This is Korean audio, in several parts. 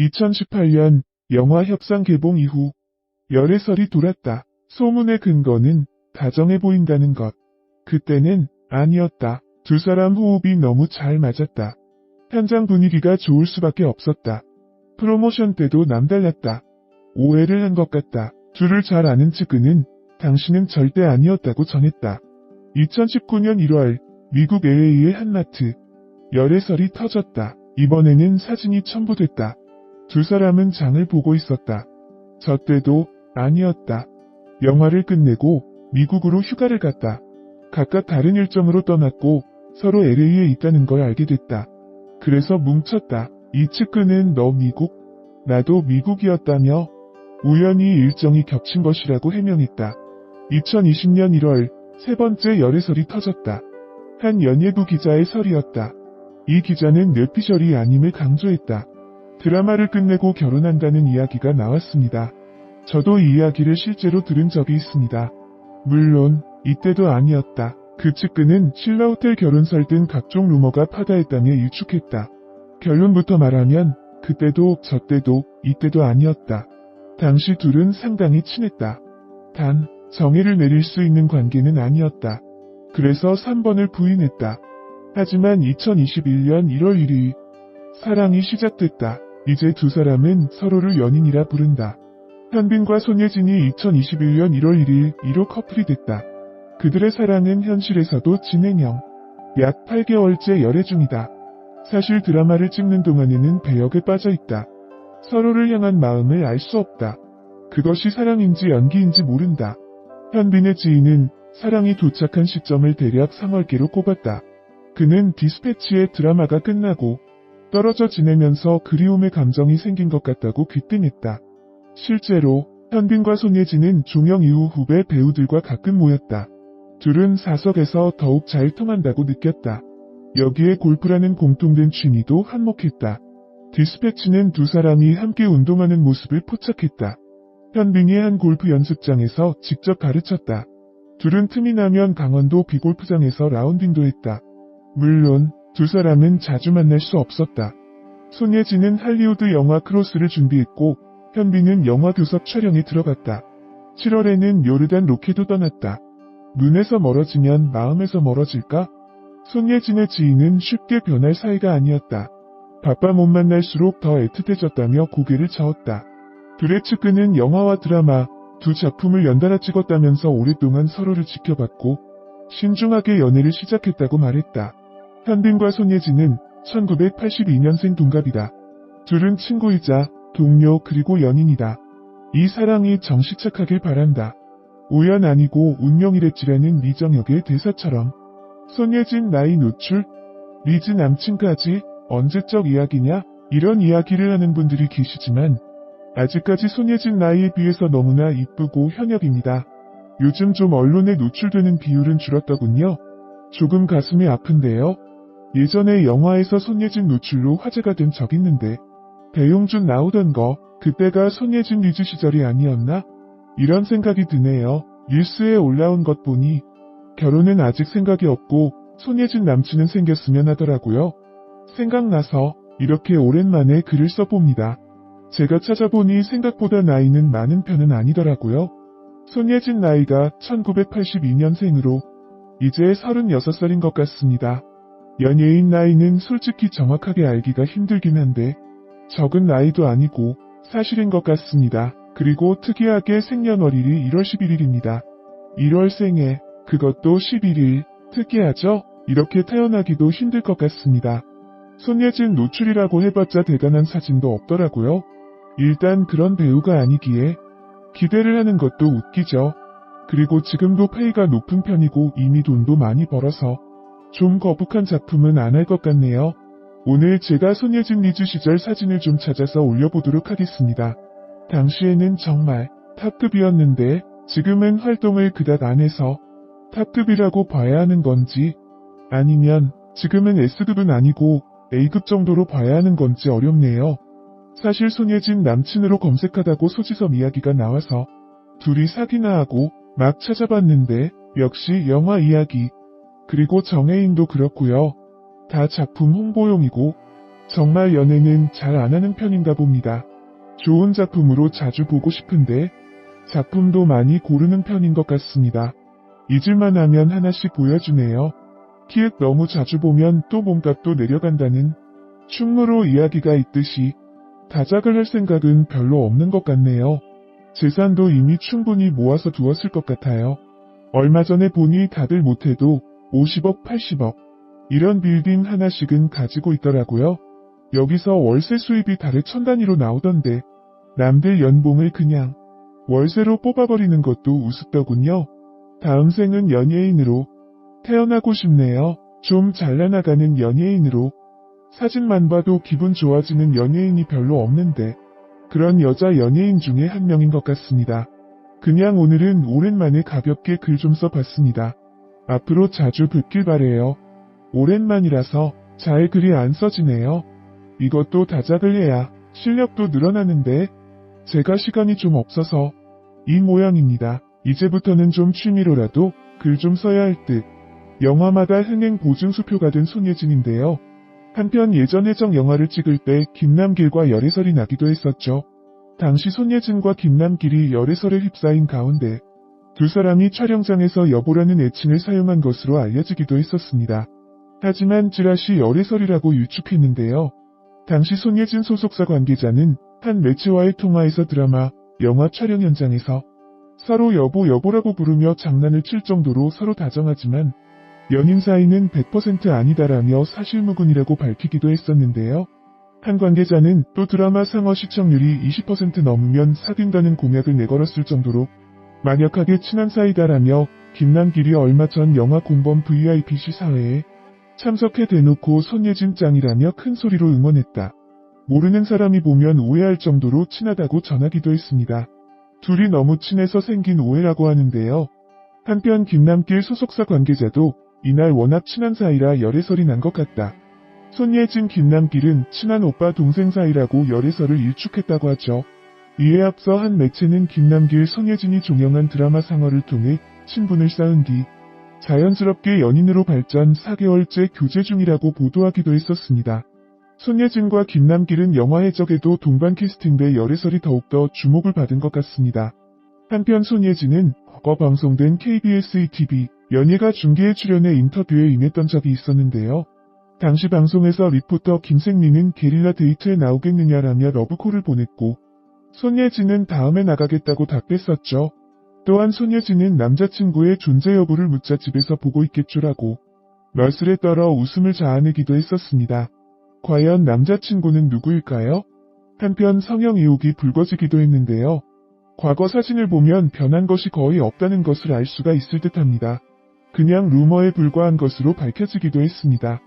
2018년 영화 협상 개봉 이후 열애설이 돌았다. 소문의 근거는 다정해 보인다는 것. 그때는 아니었다. 두 사람 호흡이 너무 잘 맞았다. 현장 분위기가 좋을 수밖에 없었다. 프로모션 때도 남달랐다. 오해를 한 것 같다. 둘을 잘 아는 측은은 당신은 절대 아니었다고 전했다. 2019년 1월 미국 LA의 한 마트. 열애설이 터졌다. 이번에는 사진이 첨부됐다. 두 사람은 장을 보고 있었다. 저 때도 아니었다. 영화를 끝내고 미국으로 휴가를 갔다. 각각 다른 일정으로 떠났고 서로 LA에 있다는 걸 알게 됐다. 그래서 뭉쳤다. 이 측근은 너 미국? 나도 미국이었다며 우연히 일정이 겹친 것이라고 해명했다. 2020년 1월 세 번째 열애설이 터졌다. 한 연예부 기자의 설이었다. 이 기자는 뇌피셜이 아님을 강조했다. 드라마를 끝내고 결혼한다는 이야기가 나왔습니다. 저도 이 이야기를 실제로 들은 적이 있습니다. 물론 이때도 아니었다. 그 측근은 신라호텔 결혼설 등 각종 루머가 파다했다며 일축했다. 결론부터 말하면 그때도 저때도 이때도 아니었다. 당시 둘은 상당히 친했다. 단 정의를 내릴 수 있는 관계는 아니었다. 그래서 3번을 부인했다. 하지만 2021년 1월 1일 사랑이 시작됐다. 이제 두 사람은 서로를 연인이라 부른다. 현빈과 손예진이 2021년 1월 1일 1호 커플이 됐다. 그들의 사랑은 현실에서도 진행형. 약 8개월째 열애 중이다. 사실 드라마를 찍는 동안에는 배역에 빠져있다. 서로를 향한 마음을 알 수 없다. 그것이 사랑인지 연기인지 모른다. 현빈의 지인은 사랑이 도착한 시점을 대략 3월께로 꼽았다. 그는 디스패치의 드라마가 끝나고 떨어져 지내면서 그리움의 감정이 생긴 것 같다고 귀띔했다. 실제로 현빈과 손예진은 종영 이후 후배 배우들과 가끔 모였다. 둘은 사석에서 더욱 잘 통한다고 느꼈다. 여기에 골프라는 공통된 취미도 한몫했다. 디스패치는 두 사람이 함께 운동하는 모습을 포착했다. 현빈이 한 골프 연습장에서 직접 가르쳤다. 둘은 틈이 나면 강원도 비골프장에서 라운딩도 했다. 물론 두 사람은 자주 만날 수 없었다. 손예진은 할리우드 영화 크로스를 준비했고 현빈은 영화 교섭 촬영에 들어갔다. 7월에는 요르단 로케도 떠났다. 눈에서 멀어지면 마음에서 멀어질까? 손예진의 지인은 쉽게 변할 사이가 아니었다. 바빠 못 만날수록 더 애틋해졌다며 고개를 저었다. 둘의 측근은 영화와 드라마 두 작품을 연달아 찍었다면서 오랫동안 서로를 지켜봤고 신중하게 연애를 시작했다고 말했다. 현빈과 손예진은 1982년생 동갑이다. 둘은 친구이자 동료 그리고 연인이다. 이 사랑이 정시착하길 바란다. 우연 아니고 운명이랬지라는 리정혁의 대사처럼. 손예진 나이 노출? 리즈 남친까지? 언제적 이야기냐? 이런 이야기를 하는 분들이 계시지만 아직까지 손예진 나이에 비해서 너무나 이쁘고 현역입니다. 요즘 좀 언론에 노출되는 비율은 줄었더군요. 조금 가슴이 아픈데요. 예전에 영화에서 손예진 노출로 화제가 된 적 있는데 배용준 나오던 거 그때가 손예진 리즈 시절이 아니었나? 이런 생각이 드네요. 뉴스에 올라온 것 보니 결혼은 아직 생각이 없고 손예진 남친은 생겼으면 하더라고요. 생각나서 이렇게 오랜만에 글을 써봅니다. 제가 찾아보니 생각보다 나이는 많은 편은 아니더라고요. 손예진 나이가 1982년생으로 이제 36살인 것 같습니다. 연예인 나이는 솔직히 정확하게 알기가 힘들긴 한데 적은 나이도 아니고 사실인 것 같습니다. 그리고 특이하게 생년월일이 1월 11일입니다. 1월생에 그것도 11일. 특이하죠? 이렇게 태어나기도 힘들 것 같습니다. 손예진 노출이라고 해봤자 대단한 사진도 없더라고요. 일단 그런 배우가 아니기에 기대를 하는 것도 웃기죠. 그리고 지금도 페이가 높은 편이고 이미 돈도 많이 벌어서 좀 거북한 작품은 안 할 것 같네요. 오늘 제가 손예진 리즈 시절 사진을 좀 찾아서 올려보도록 하겠습니다. 당시에는 정말 탑급이었는데 지금은 활동을 그닥 안 해서 탑급이라고 봐야 하는 건지 아니면 지금은 S급은 아니고 A급 정도로 봐야 하는 건지 어렵네요. 사실 손예진 남친으로 검색하다고 소지섭 이야기가 나와서 둘이 사귀나 하고 막 찾아봤는데 역시 영화 이야기. 그리고 정혜인도 그렇고요. 다 작품 홍보용이고 정말 연애는 잘 안 하는 편인가 봅니다. 좋은 작품으로 자주 보고 싶은데 작품도 많이 고르는 편인 것 같습니다. 잊을만 하면 하나씩 보여주네요. 키읔 너무 자주 보면 또 몸값도 내려간다는 충무로 이야기가 있듯이 다작을 할 생각은 별로 없는 것 같네요. 재산도 이미 충분히 모아서 두었을 것 같아요. 얼마 전에 보니 다들 못해도 50억, 80억 이런 빌딩 하나씩은 가지고 있더라고요. 여기서 월세 수입이 달에 1000단위로 나오던데 남들 연봉을 그냥 월세로 뽑아버리는 것도 우습더군요. 다음 생은 연예인으로 태어나고 싶네요. 좀 잘나나가는 연예인으로. 사진만 봐도 기분 좋아지는 연예인이 별로 없는데 그런 여자 연예인 중에 한 명인 것 같습니다. 그냥 오늘은 오랜만에 가볍게 글 좀 써봤습니다. 앞으로 자주 뵙길 바래요. 오랜만이라서 잘 글이 안 써지네요. 이것도 다작을 해야 실력도 늘어나는데 제가 시간이 좀 없어서 이 모양입니다. 이제부터는 좀 취미로라도 글 좀 써야 할 듯. 영화마다 흥행 보증수표가 된 손예진인데요. 한편 예전 해적 영화를 찍을 때 김남길과 열애설이 나기도 했었죠. 당시 손예진과 김남길이 열애설에 휩싸인 가운데 두 사람이 촬영장에서 여보라는 애칭을 사용한 것으로 알려지기도 했었습니다. 하지만 찌라시 열애설이라고 유축했는데요. 당시 손예진 소속사 관계자는 한 매체와의 통화에서 드라마, 영화 촬영 현장에서 서로 여보 여보라고 부르며 장난을 칠 정도로 서로 다정하지만 연인 사이는 100% 아니다라며 사실무근이라고 밝히기도 했었는데요. 한 관계자는 또 드라마 상어 시청률이 20% 넘으면 사귄다는 공약을 내걸었을 정도로 만약하게 친한 사이다라며 김남길이 얼마 전 영화 공범 VIP 시사회에 참석해 대놓고 손예진 짱이라며 큰 소리로 응원했다. 모르는 사람이 보면 오해할 정도로 친하다고 전하기도 했습니다. 둘이 너무 친해서 생긴 오해라고 하는데요. 한편 김남길 소속사 관계자도 이날 워낙 친한 사이라 열애설이 난 것 같다. 손예진 김남길은 친한 오빠 동생 사이라고 열애설을 일축했다고 하죠. 이에 앞서 한 매체는 김남길 손예진이 종영한 드라마 상어를 통해 친분을 쌓은 뒤 자연스럽게 연인으로 발전 4개월째 교제 중이라고 보도하기도 했었습니다. 손예진과 김남길은 영화 해적에도 동반 캐스팅돼 열애설이 더욱더 주목을 받은 것 같습니다. 한편 손예진은 과거 방송된 KBS ETV 연예가 중계에 출연해 인터뷰에 임했던 적이 있었는데요. 당시 방송에서 리포터 김생민은 게릴라 데이트에 나오겠느냐라며 러브콜을 보냈고 손예진은 다음에 나가겠다고 답했었죠. 또한 손예진은 남자친구의 존재 여부를 묻자 집에서 보고 있겠죠라고 널스레 떨어 웃음을 자아내기도 했었습니다. 과연 남자친구는 누구일까요? 한편 성형 의혹이 불거지기도 했는데요. 과거 사진을 보면 변한 것이 거의 없다는 것을 알 수가 있을 듯합니다. 그냥 루머에 불과한 것으로 밝혀지기도 했습니다.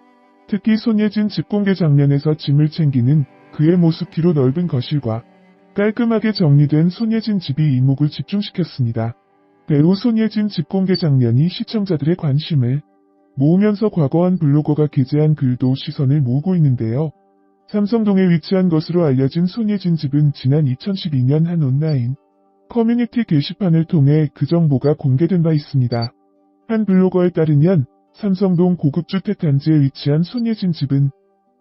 특히 손예진 집 공개 장면에서 짐을 챙기는 그의 모습 뒤로 넓은 거실과 깔끔하게 정리된 손예진 집이 이목을 집중시켰습니다. 배우 손예진 집 공개 장면이 시청자들의 관심을 모으면서 과거 한 블로거가 게재한 글도 시선을 모으고 있는데요. 삼성동에 위치한 것으로 알려진 손예진 집은 지난 2012년 한 온라인 커뮤니티 게시판을 통해 그 정보가 공개된 바 있습니다. 한 블로거에 따르면 삼성동 고급주택 단지에 위치한 손예진 집은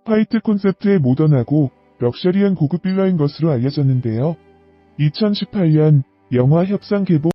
화이트 콘셉트의 모던하고 럭셔리한 고급 빌라인 것으로 알려졌는데요. 2018년 영화 협상 개봉